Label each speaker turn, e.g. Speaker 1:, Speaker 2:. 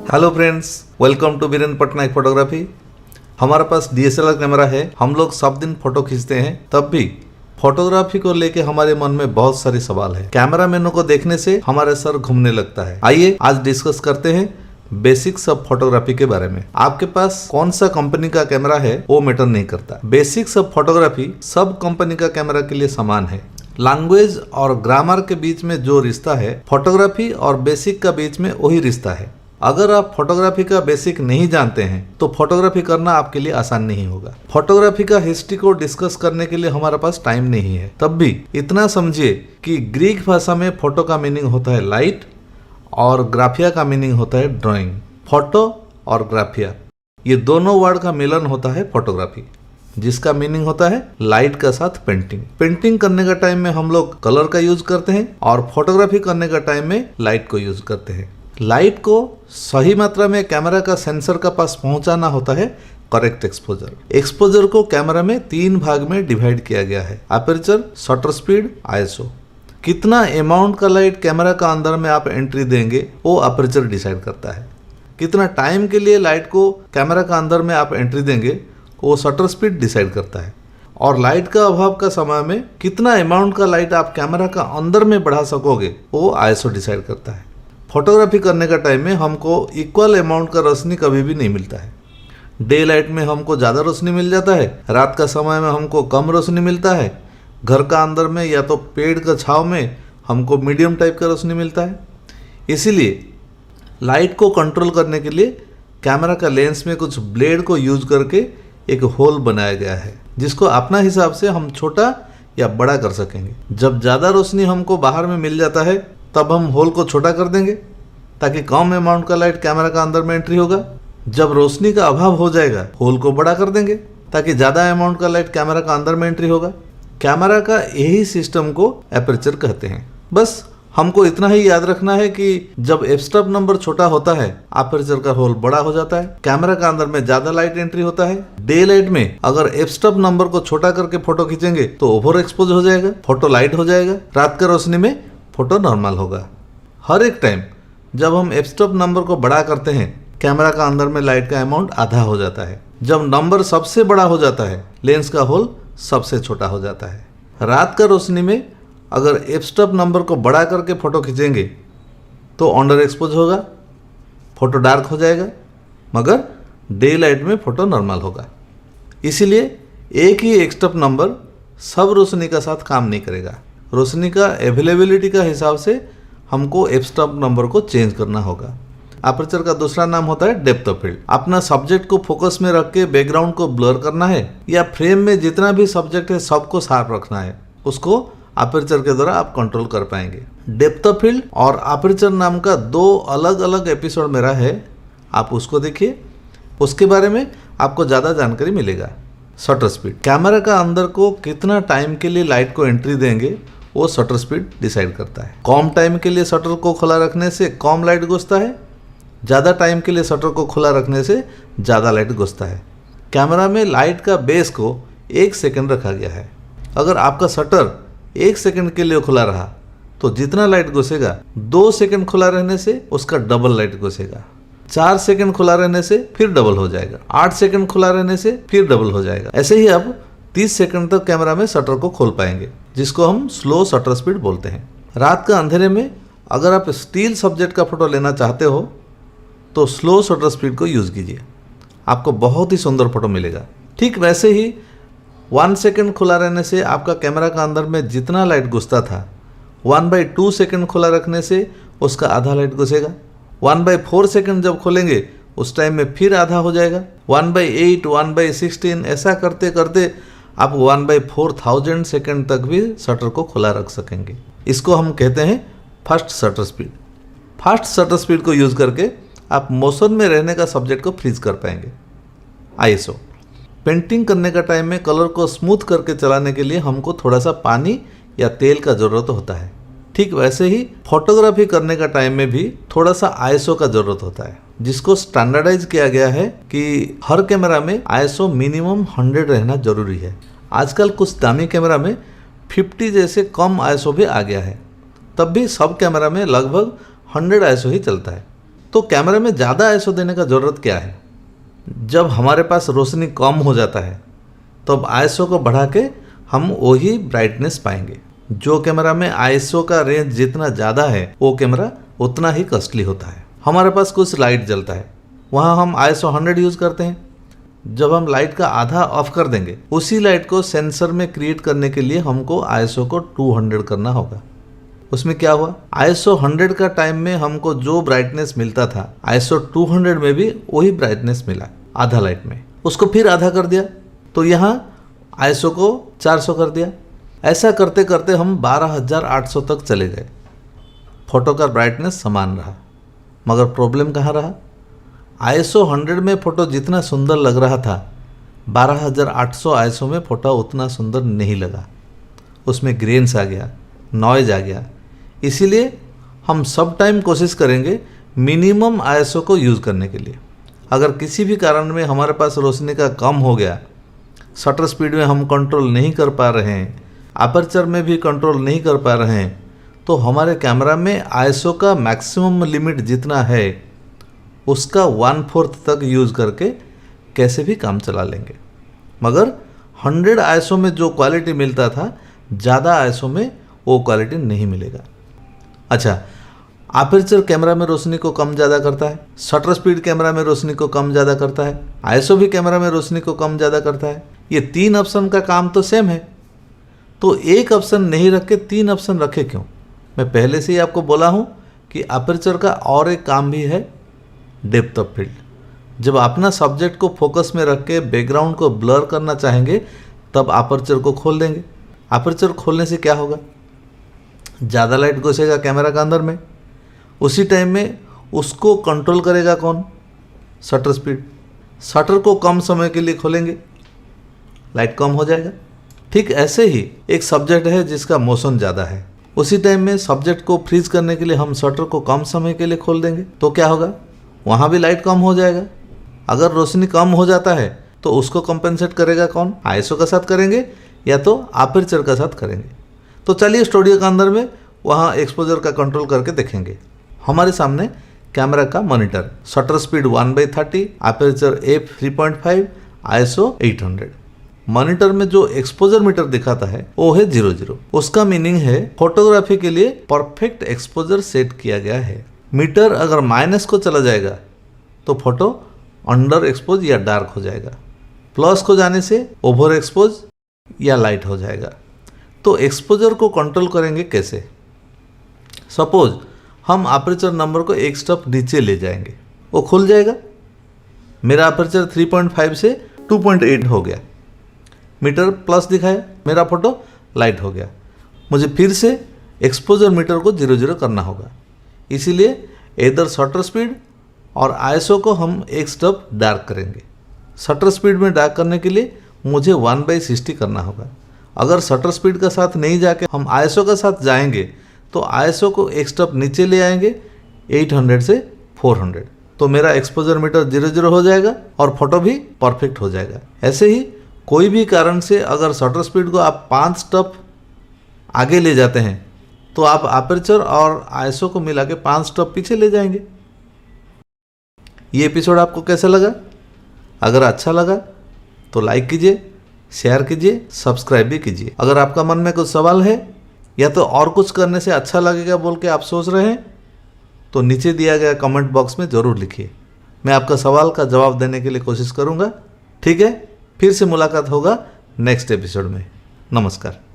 Speaker 1: Hello friends, welcome to Biren Patnaik photography. हमारे पास DSLR camera है। हम लोग सब दिन फोटो खींचते हैं, तब भी फोटोग्राफी को लेके हमारे मन में बहुत सारे सवाल है। कैमरा मैनों को देखने से हमारे सर घूमने लगता है। आइए आज डिस्कस करते हैं बेसिक्स ऑफ फोटोग्राफी के बारे में। आपके पास कौन सा कंपनी का कैमरा है वो मैटर नहीं करता। बेसिक्स ऑफ फोटोग्राफी सब कंपनी का कैमरा के लिए समान है। लैंग्वेज और ग्रामर के बीच में जो रिश्ता है, फोटोग्राफी और बेसिक का बीच में वही रिश्ता है। अगर आप फोटोग्राफी का बेसिक नहीं जानते हैं तो फोटोग्राफी करना आपके लिए आसान नहीं होगा। फोटोग्राफी का हिस्ट्री को डिस्कस करने के लिए हमारे पास टाइम नहीं है, तब भी इतना समझिए कि ग्रीक भाषा में फोटो का मीनिंग होता है लाइट और ग्राफिया का मीनिंग होता है ड्राइंग। फोटो और ग्राफिया ये दोनों वर्ड का मिलन होता है फोटोग्राफी, जिसका मीनिंग होता है लाइट का साथ पेंटिंग। पेंटिंग करने का टाइम में हम लोग कलर का यूज करते हैं और फोटोग्राफी करने का टाइम में लाइट को यूज करते हैं। लाइट को सही मात्रा में कैमरा का सेंसर का पास पहुंचाना होता है करेक्ट एक्सपोजर। एक्सपोजर को कैमरा में 3 भाग में डिवाइड किया गया है: अपर्चर, शटर स्पीड, ISO। कितना अमाउंट का लाइट कैमरा का अंदर में आप एंट्री देंगे वो अपर्चर डिसाइड करता है। कितना टाइम के लिए लाइट को कैमरा का अंदर में आप एंट्री देंगे वो शटर स्पीड डिसाइड करता है। और लाइट का अभाव का समय में कितना अमाउंट का लाइट आप कैमरा का अंदर में बढ़ा सकोगे वो ISO डिसाइड करता है। फोटोग्राफी करने का टाइम में हमको इक्वल अमाउंट का रोशनी कभी भी नहीं मिलता है। डे लाइट में हमको ज़्यादा रोशनी मिल जाता है, रात का समय में हमको कम रोशनी मिलता है। घर का अंदर में या तो पेड़ का छांव में हमको मीडियम टाइप का रोशनी मिलता है। इसीलिए लाइट को कंट्रोल करने के लिए कैमरा का लेंस में कुछ ब्लेड को यूज करके एक होल बनाया गया है, जिसको अपना हिसाब से हम छोटा या बड़ा कर सकेंगे। जब ज़्यादा रोशनी हमको बाहर में मिल जाता है तब हम होल को छोटा कर देंगे ताकि कम अमाउंट का लाइट कैमरा का अंदर में एंट्री होगा। जब रोशनी का अभाव हो जाएगा होल को बड़ा कर देंगे ताकि ज़्यादा अमाउंट का लाइट कैमरा का अंदर में एंट्री होगा। कैमरा का यही सिस्टम को एपर्चर कहते हैं। बस हमको इतना ही याद रखना है कि जब एफ-स्टॉप नंबर छोटा होता है अपर्चर का होल बड़ा हो जाता है, कैमरा का अंदर में ज्यादा लाइट एंट्री होता है। डे लाइट में अगर एफ-स्टॉप नंबर को छोटा करके फोटो खींचेंगे तो ओवर एक्सपोज हो जाएगा, फोटो लाइट हो जाएगा। रात का रोशनी में फोटो नॉर्मल होगा। हर एक टाइम जब हम एफ-स्टॉप नंबर को बड़ा करते हैं कैमरा का अंदर में लाइट का अमाउंट आधा हो जाता है। जब नंबर सबसे बड़ा हो जाता है लेंस का होल सबसे छोटा हो जाता है। रात का रोशनी में अगर एफ-स्टॉप नंबर को बड़ा करके फोटो खींचेंगे तो अंडर एक्सपोज होगा, फोटो डार्क हो जाएगा, मगर डे लाइट में फोटो नॉर्मल होगा। इसीलिए एक ही एफ-स्टॉप नंबर सब रोशनी का साथ काम नहीं करेगा। रोशनी का अवेलेबिलिटी का हिसाब से हमको एफ-स्टॉप नंबर को चेंज करना होगा। अपर्चर का दूसरा नाम होता है डेप्थ ऑफ फील्ड। अपना सब्जेक्ट को फोकस में रख के बैकग्राउंड को ब्लर करना है या फ्रेम में जितना भी सब्जेक्ट है सबको शार्प रखना है, उसको अपर्चर के द्वारा आप कंट्रोल कर पाएंगे। डेप्थ ऑफ फील्ड और अपर्चर नाम का 2 अलग अलग एपिसोड मेरा है, आप उसको देखिए, उसके बारे में आपको ज़्यादा जानकारी मिलेगा। शटर स्पीड, कैमरा का अंदर को कितना टाइम के लिए लाइट को एंट्री देंगे वो शटर स्पीड डिसाइड करता है। कम टाइम के लिए शटर को खुला रखने से कम लाइट घुसता है, ज़्यादा टाइम के लिए शटर को खुला रखने से ज़्यादा लाइट घुसता है। कैमरा में लाइट का बेस को 1 सेकंड रखा गया है। अगर आपका शटर 1 सेकंड के लिए खुला रहा तो जितना लाइट घुसेगा 2 सेकंड खुला रहने से उसका डबल लाइट घुसेगा। 4 सेकंड खुला रहने से फिर डबल हो जाएगा, 8 सेकंड खुला रहने से फिर डबल हो जाएगा। ऐसे ही आप 30 सेकंड तक कैमरा में शटर को खोल पाएंगे, जिसको हम स्लो शटर स्पीड बोलते हैं। रात का अंधेरे में अगर आप स्टील सब्जेक्ट का फोटो लेना चाहते हो तो स्लो शटर स्पीड को यूज़ कीजिए, आपको बहुत ही सुंदर फोटो मिलेगा। ठीक वैसे ही 1 सेकंड खुला रहने से आपका कैमरा का अंदर में जितना लाइट घुसता था 1/2 सेकंड खुला रखने से उसका आधा लाइट घुसेगा। 1/4 सेकंड जब खोलेंगे उस टाइम में फिर आधा हो जाएगा। 1/8, 1/16 ऐसा करते करते आप 1/4000 सेकंड तक भी शटर को खुला रख सकेंगे। इसको हम कहते हैं fast shutter speed. Fast shutter speed को यूज़ करके आप मोशन में रहने का सब्जेक्ट को फ्रीज कर पाएंगे। ISO, पेंटिंग करने का टाइम में कलर को स्मूथ करके चलाने के लिए हमको थोड़ा सा पानी या तेल का ज़रूरत होता है। ठीक वैसे ही फोटोग्राफी करने का टाइम में भी थोड़ा सा ISO का ज़रूरत होता है, जिसको स्टैंडर्डाइज किया गया है कि हर कैमरा में ISO मिनिमम 100 रहना जरूरी है। आजकल कुछ दामी कैमरा में 50 जैसे कम ISO भी आ गया है, तब भी सब कैमरा में लगभग 100 ISO ही चलता है। तो कैमरे में ज़्यादा आईएसओ देने का ज़रूरत क्या है? जब हमारे पास रोशनी कम हो जाता है तो अब आईएसओ को बढ़ा के हम वही ब्राइटनेस पाएंगे। जो कैमरा में आईएसओ का रेंज जितना ज़्यादा है वो कैमरा उतना ही कॉस्टली होता है। हमारे पास कुछ लाइट जलता है, वहाँ हम आईएसओ 100 यूज़ करते हैं। जब हम लाइट का आधा ऑफ कर देंगे, उसी लाइट को सेंसर में क्रिएट करने के लिए हमको आईएसओ को 200 करना होगा। उसमें क्या हुआ, आईएसओ 100 का टाइम में हमको जो ब्राइटनेस मिलता था आईएसओ 200 में भी वही ब्राइटनेस मिला आधा लाइट में। उसको फिर आधा कर दिया तो यहाँ आईएसओ को 400 कर दिया। ऐसा करते करते हम 12800 तक चले गए। फोटो का ब्राइटनेस समान रहा, मगर प्रॉब्लम कहाँ रहा? आईएसओ 100 में फ़ोटो जितना सुंदर लग रहा था 12800 आईएसओ में फ़ोटो उतना सुंदर नहीं लगा। उसमें ग्रेन्स आ गया, नॉइज आ गया। इसीलिए हम सब टाइम कोशिश करेंगे मिनिमम आईएसओ को यूज़ करने के लिए। अगर किसी भी कारण में हमारे पास रोशनी का कम हो गया, शटर स्पीड में हम कंट्रोल नहीं कर पा रहे हैं, अपर्चर में भी कंट्रोल नहीं कर पा रहे हैं, तो हमारे कैमरा में आईएसओ का मैक्सिमम लिमिट जितना है उसका 1/4 तक यूज़ करके कैसे भी काम चला लेंगे। मगर 100 आईएसओ में जो क्वालिटी मिलता था, ज़्यादा आईएसओ में वो क्वालिटी नहीं मिलेगा। अच्छा, अपर्चर कैमरा में रोशनी को कम ज़्यादा करता है, शटर स्पीड कैमरा में रोशनी को कम ज़्यादा करता है, आईएसओ भी कैमरा में रोशनी को कम ज़्यादा करता है। ये 3 ऑप्शन का काम तो सेम है, तो एक ऑप्शन नहीं रख के 3 ऑप्शन रखे क्यों? मैं पहले से ही आपको बोला हूँ कि अपर्चर का और एक काम भी है, डेप्थ ऑफ फील्ड। जब अपना सब्जेक्ट को फोकस में रख के बैकग्राउंड को ब्लर करना चाहेंगे तब अपर्चर को खोल देंगे। अपर्चर खोलने से क्या होगा? ज़्यादा लाइट घुसेगा कैमरा का अंदर में। उसी टाइम में उसको कंट्रोल करेगा कौन? Shutter speed. शटर को कम समय के लिए खोलेंगे, लाइट कम हो जाएगा। ठीक ऐसे ही एक सब्जेक्ट है जिसका मोशन ज़्यादा है, उसी टाइम में सब्जेक्ट को फ्रीज करने के लिए हम शटर को कम समय के लिए खोल देंगे तो क्या होगा? वहाँ भी लाइट कम हो जाएगा। अगर रोशनी कम हो जाता है तो उसको कंपेंसेट करेगा कौन? आईएसओ का साथ करेंगे या तो अपर्चर का साथ करेंगे। तो चलिए स्टूडियो के अंदर में वहाँ एक्सपोजर का कंट्रोल करके देखेंगे। हमारे सामने कैमरा का monitor, shutter speed 1/30, aperture f3.5, ISO 800। Monitor में जो एक्सपोजर मीटर दिखाता है वो है 00। उसका मीनिंग है फोटोग्राफी के लिए परफेक्ट एक्सपोजर सेट किया गया है। मीटर अगर माइनस को चला जाएगा तो फोटो अंडर एक्सपोज या डार्क हो जाएगा, प्लस को जाने से ओवर एक्सपोज या लाइट हो जाएगा। तो एक्सपोजर को कंट्रोल करेंगे कैसे? सपोज हम अपर्चर नंबर को एक स्टेप नीचे ले जाएंगे, वो खुल जाएगा। मेरा अपर्चर 3.5 से 2.8 हो गया, मीटर प्लस दिखाया, मेरा फोटो लाइट हो गया। मुझे फिर से एक्सपोजर मीटर को 00 करना होगा। इसीलिए इधर शटर स्पीड और आईएसओ को हम एक स्टेप डार्क करेंगे। शटर स्पीड में डार्क करने के लिए मुझे 1/60 करना होगा। अगर शटर स्पीड का साथ नहीं जाके हम आईएसओ का साथ जाएंगे तो आईएसओ को एक स्टेप नीचे ले आएंगे 800 से 400, तो मेरा एक्सपोजर मीटर 00 हो जाएगा और फोटो भी परफेक्ट हो जाएगा। ऐसे ही कोई भी कारण से अगर शटर स्पीड को आप 5 स्टेप आगे ले जाते हैं तो आप अपर्चर और आईएसओ को मिला के 5 स्टेप पीछे ले जाएंगे। ये एपिसोड आपको कैसा लगा? अगर अच्छा लगा तो लाइक कीजिए, शेयर कीजिए, सब्सक्राइब भी कीजिए। अगर आपका मन में कुछ सवाल है या तो और कुछ करने से अच्छा लगेगा बोल के आप सोच रहे हैं तो नीचे दिया गया कमेंट बॉक्स में ज़रूर लिखिए। मैं आपका सवाल का जवाब देने के लिए कोशिश करूँगा। ठीक है, फिर से मुलाकात होगा नेक्स्ट एपिसोड में। नमस्कार।